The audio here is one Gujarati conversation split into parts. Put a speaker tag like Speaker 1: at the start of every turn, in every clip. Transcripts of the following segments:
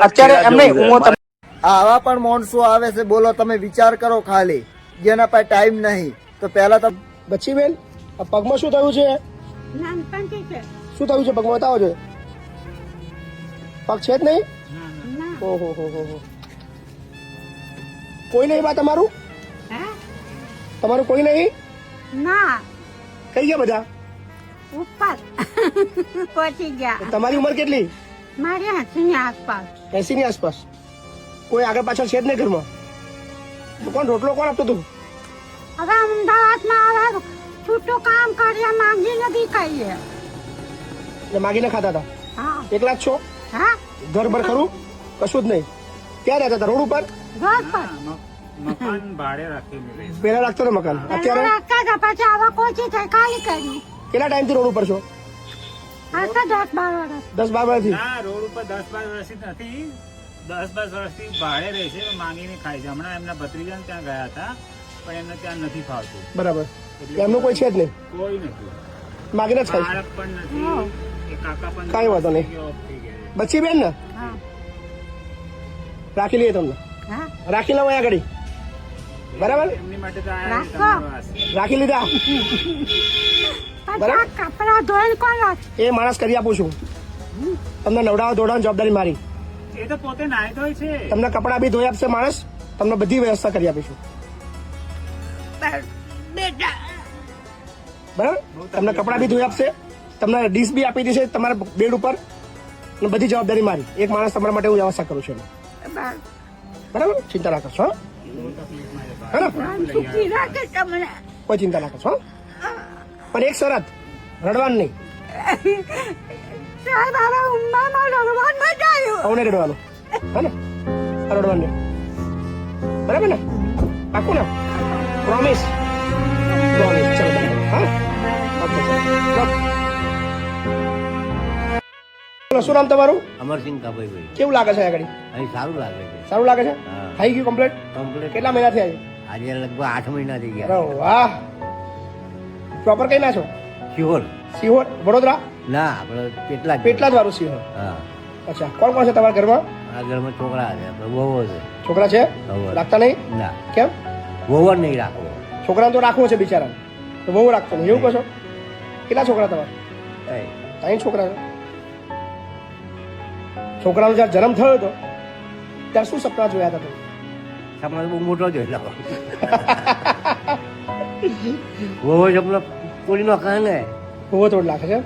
Speaker 1: અત્યારે એમને આવા પણ માણસો આવે છે, બોલો તમે વિચાર કરો ખાલી, જેના પાસે ટાઈમ નહીં. તો પેલા તો
Speaker 2: બચ્ચી બેન, આ પગમાં શું થયું છે? શું થયું છે પગમાં? બતાવો છે. પગ છે જ નહીં? ઓહો હો હો. કોઈ નહીં બા તમારું? તમારું કોઈ નહીં?
Speaker 3: ના.
Speaker 2: કઈ ગયા બધા?
Speaker 3: ઉપર પહોંચી ગયા.
Speaker 2: તમારી ઉંમર કેટલી?
Speaker 3: મારી 80 ની આસપાસ.
Speaker 2: 80 ની આસપાસ. કોઈ આગળ પાછળ છે જ નહીં ઘરમાં? તો કોણ રોટલો કોણ આપતો તું?
Speaker 3: હવે અમદાવાદમાં આવે છૂટું કામ કરીએ, માંગીને બી ખાઈએ.
Speaker 2: એટલે માગીને ખાતા હતા?
Speaker 3: હા.
Speaker 2: એકલા જ છો?
Speaker 3: હા.
Speaker 2: ઘર ભર ખરું? કશું જ નહીં. ક્યાં રહેતા હતા? રોડ ઉપર?
Speaker 3: ઘર પર.
Speaker 4: મકાન ભાડે રાખેલું.
Speaker 2: પેલા રાખતો હતો મકાન, અત્યારે
Speaker 3: રાખતા હતા, પછી આવા કોચી થઈ ખાલી કરી.
Speaker 2: કેટલા ટાઈમ થી રોડ ઉપર છો?
Speaker 3: આ તો 10-12 વર્ષ.
Speaker 2: 10-12 વર્ષથી?
Speaker 4: ના, રોડ ઉપર 10-12 વર્ષથી નથી, 10-12 વર્ષથી ભાડે રહે છે, માંગીને ખાય છે. હમણાં એમના ભત્રીજાને ત્યાં ગયા હતા, પણ એમને ત્યાં નથી ફાવતું.
Speaker 2: બરાબર. એમનું કોઈ છે જ નહીં?
Speaker 4: કોઈ નથી.
Speaker 2: માગીને જ ખાય?
Speaker 4: બાળક પણ નથી, એ કાકા પણ
Speaker 2: કાંઈ વાંધો નહીં. બચ્ચી બેન ને
Speaker 3: હા.
Speaker 2: રાખી લઈએ તમને.
Speaker 3: હા.
Speaker 2: રાખી લઉં અહીંયા આગળ. બરાબર,
Speaker 4: એમની માટે તો
Speaker 3: રાખો.
Speaker 2: રાખી લીધા.
Speaker 3: પછી આ કપડાં ધોઈને કોણ રાખે?
Speaker 2: એ માણસ કરી આપું છું તમને. નવડાવવા ધોડાવવાની જવાબદારી મારી.
Speaker 4: એ તો પોતે નાય ધોય છે.
Speaker 2: તમને કપડાં બી ધોઈ આપશે માણસ, તમને બધી વ્યવસ્થા કરી આપીશું. બરાબર, તમને કપડાં બી ધોઈ આપશે, તમને ડીશ બી આપી દેશે તમારા બેડ ઉપર, અને બધી જવાબદારી મારી. એક માણસ તમારા માટે હું વ્યવસ્થા કરું છું. બરાબર, ચિંતા ના કરશો. હા ને?
Speaker 3: સુખી રાખે તમને.
Speaker 2: કોઈ ચિંતા ના કરશો. પણ એક શરત, રડવાનું નહીં.
Speaker 3: સાહેબ, હવે ઉંમરમાં રડવાનું મજા આવ્યું.
Speaker 2: અવને રડવાનું, હા ને? રડવાનું નહીં. બરાબર ને? પાકું ને? પ્રોમિસ? પ્રોમિસ. ચલો હા, ઓકે. ચલો, શું નામ તમારું?
Speaker 5: અમરસિંહ કાભાઈ.
Speaker 2: કેવું લાગે છે આગળ?
Speaker 5: અહીં સારું લાગે છે.
Speaker 2: સારું લાગે છે? થઈ ગયું કમ્પ્લીટ?
Speaker 5: કમ્પ્લીટ.
Speaker 2: કેટલા મહિના થયા?
Speaker 5: આજે લગભગ 8 મહિના થઈ
Speaker 2: અરે
Speaker 5: ગયા.
Speaker 2: વાહ. પ્રોપર કઈ ના છો?
Speaker 5: શિહોર?
Speaker 2: સિહોર, વડોદરા?
Speaker 5: ના, આપણે પેટલા
Speaker 2: પેટલા જ વાળું સિહોર.
Speaker 5: હા.
Speaker 2: અચ્છા, કોણ કોણ છે તમારા ઘરમાં?
Speaker 5: આ ઘરમાં છોકરા છે, આપણે વહુ છે.
Speaker 2: છોકરા છે?
Speaker 5: વહુ.
Speaker 2: રાખતા નહીં?
Speaker 5: ના,
Speaker 2: કેમ?
Speaker 5: વહુ નહીં રાખવો.
Speaker 2: છોકરાને તો રાખવું છે બિચારા, તો બહુ રાખતો નહીં એવું કહો છો? કેટલા છોકરા તમારા?
Speaker 5: કઈ
Speaker 2: 3 છોકરા છે. છોકરાનો જયારે જન્મ થયો હતો ત્યારે શું સપના જોયા હતા તમે?
Speaker 5: સપના બહુ મોટો જોઈ લો. વહુ સપના પૂરી નો કહે ને.
Speaker 2: બહુ થોડ લાગે છે.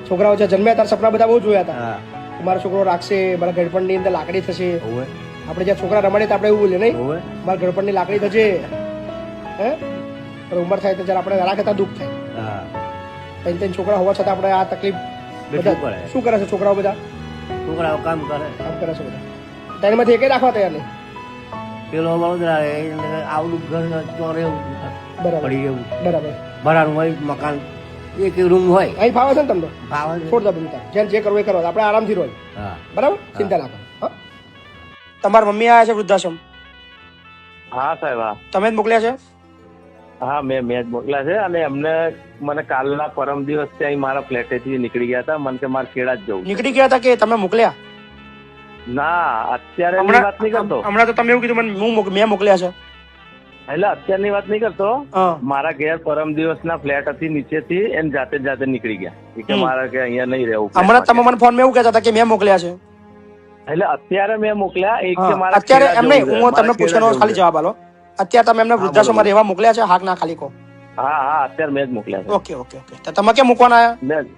Speaker 2: છોકરાઓ જયારે જન્મ્યા ત્યારે સપના બધા બહુ જોયા હતા.
Speaker 5: હા.
Speaker 2: મારો છોકરો રાખશે, મારા ગળપણની અંદર લાકડી થશે.
Speaker 5: હોવે
Speaker 2: આપણે જ્યાં છોકરા રમાડે તો આપણે એવું બોલીએ નહીં,
Speaker 5: હોવે.
Speaker 2: મારા ગળપણની લાકડી થશે. હે? પણ ઉંમર થાય તો જયારે આપણે રાખતા દુઃખ થાય.
Speaker 5: હા.
Speaker 2: 3 છોકરા હોવા છતાં આપણે આ તકલીફ
Speaker 5: બેઠવું
Speaker 2: બધા
Speaker 5: પડે.
Speaker 2: શું કરે છે છોકરાઓ? બધા
Speaker 5: છોકરાઓ કામ કરે.
Speaker 2: કામ કરે છે બધા. ત્રણમાંથી એકે રાખવા તૈયાર નહીં.
Speaker 5: પેલો વડોદરા આવડું ઘર ચોરે
Speaker 2: બરાબર
Speaker 5: પડી એવું
Speaker 2: બરાબર.
Speaker 5: ભાડાનું હોય મકાન, એક રૂમ હોય.
Speaker 2: અહીં ફાવે છે ને તમને?
Speaker 5: ભાવે છે.
Speaker 2: છોડ દો બિંતા, જેમ જે કરવું એ કરો, આપણે આરામથી રહો.
Speaker 5: હા.
Speaker 2: બરાબર, ચિંતા ના કરો. હા? તમારા મમ્મી આવ્યા છે વૃદ્ધાશ્રમ?
Speaker 6: હા સાહેબ, હા.
Speaker 2: તમે જ મોકલ્યા છે?
Speaker 6: હા, મેં જ મોકલ્યા છે. અને એમને મને કાલના પરમ દિવસ ત્યાં મારા ફ્લેટેથી નીકળી ગયા હતા. મને કે મારે ખેડા જ જવું.
Speaker 2: નીકળી ગયા હતા કે તમે મોકલ્યા?
Speaker 6: ના, અત્યારે એની વાત નહીં કરતો.
Speaker 2: હમણાં તો તમે એવું કીધું મને મેં મોકલ્યા છે.
Speaker 6: એટલે અત્યારની વાત નહીં કરતો.
Speaker 2: હા.
Speaker 6: મારા ઘેર પરમ દિવસના ફ્લેટ હતી, નીચેથી એને જાતે નીકળી ગયા. એ કે મારે કે અહીંયા નહીં રહેવું.
Speaker 2: હમણાં તમે મને ફોન માં એવું કહેતા હતા કે મેં મોકલ્યા છે.
Speaker 6: એટલે અત્યારે મેં મોકલ્યા. એક કે મારે
Speaker 2: અત્યારે
Speaker 6: ખેડા
Speaker 2: એમ
Speaker 6: જવું
Speaker 2: નહીં,
Speaker 6: છે.
Speaker 2: હું
Speaker 6: મારે
Speaker 2: તમને
Speaker 6: ખેડા
Speaker 2: પૂછવાનો
Speaker 6: જવું
Speaker 2: ખાલી
Speaker 6: છે.
Speaker 2: જવાબ આલો. અત્યારે તમે એમને વૃદ્ધાશ્રમમાં રહેવા મોકલ્યા છે? હાક ના ખાલી કહો.
Speaker 6: હા, અત્યારે મેં જ મોકલ્યા છે.
Speaker 2: Okay okay okay. તો તમે કેમ મૂકવાના આવ્યા?
Speaker 6: મેં જ.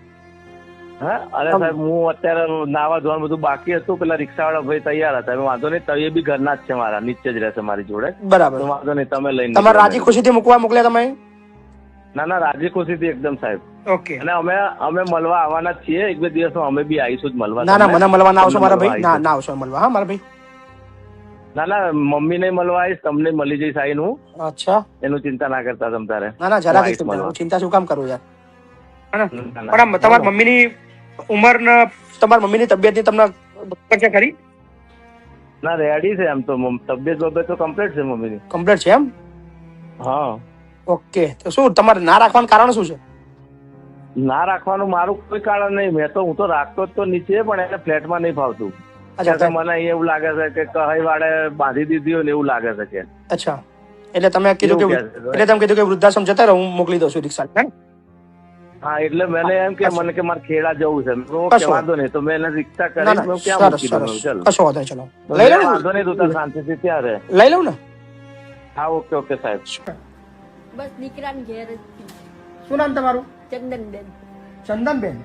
Speaker 6: હા, અરે સાહેબ, હું અત્યારે નાવા ધોવાનું બધું બાકી હતું. પેલા રિક્ષાવાળા ભાઈ તૈયાર હતા. વાંધો નહીં, તો એ બી ઘરના જ છે, મારા નીચે જ રહેશે મારી જોડે.
Speaker 2: બરાબર.
Speaker 6: તો વાંધો નહીં, તમે લઈને
Speaker 2: તમારે રાજી ખુશીથી મૂકવા મોકલ્યા તમે?
Speaker 6: ના, રાજી ખુશીથી એકદમ સાહેબ.
Speaker 2: ઓકે.
Speaker 6: અને અમે મળવા આવવાના જ છીએ. 1-2 દિવસમાં અમે બી આવીશું જ મળવા.
Speaker 2: ના મને મળવા ના આવશો મારા ભાઈ? ના આવશો મળવા. હા મારા ભાઈ.
Speaker 6: ના, મમ્મી ને મળવા આવીશ, તમને મળી જઈશ આવીને હું.
Speaker 2: અચ્છા.
Speaker 6: એનું ચિંતા ના કરતા તમ તારે.
Speaker 2: ના જરા કઈ ચિંતા શું કામ કરું યાર. પણ તમારી મમ્મીની ઉંમર ને તમારી મમ્મીની તબિયત ની તમને છે ખરી?
Speaker 6: ના, રેડી છે એમ તો. તબિયત તો કમ્પ્લીટ છે મમ્મીની.
Speaker 2: કમ્પ્લીટ છે એમ?
Speaker 6: હા.
Speaker 2: ઓકે. તો શું તમારે ના રાખવાનું કારણ શું છે?
Speaker 6: ના રાખવાનું મારું કોઈ કારણ નહીં. હું તો રાખતો જ તો નીચે, પણ એને ફ્લેટમાં નહીં ફાવતું.
Speaker 2: અચ્છા
Speaker 6: એટલે મને અહીંયા એવું લાગે છે કે કહી વાળે બાંધી દીધી હોય ને એવું લાગે છે કે.
Speaker 2: અચ્છા, એટલે તમે કીધું કે
Speaker 6: એવું કહે છે.
Speaker 2: એટલે તમે કીધું કે વૃદ્ધાશ્રમ જતા રહો, હું મોકલી દઉં છું રિક્ષા.
Speaker 6: હા, એટલે મને એમ કે મને કે મારે ખેડા જવું છે. મેં
Speaker 2: કશો
Speaker 6: વાંધો નહીં, તો મેં એને રિક્ષા કરી
Speaker 2: ના ના,
Speaker 6: મેં ક્યાં
Speaker 2: સરસ
Speaker 6: મૂકી દઉં.
Speaker 2: સરસ,
Speaker 6: ચલો
Speaker 2: કશો વાંધો નહીં, ચલો લઈ લઉં
Speaker 6: વાંધો નહીં, તું તાર શાંતિથી ત્યાં રહે.
Speaker 2: લઈ લઉં ને.
Speaker 6: હા, ઓકે ઓકે સાહેબ.
Speaker 7: બસ દીકરાને ઘેર જ થી.
Speaker 2: શું નામ તમારું?
Speaker 7: ચંદનબેન.
Speaker 2: ચંદનબેન.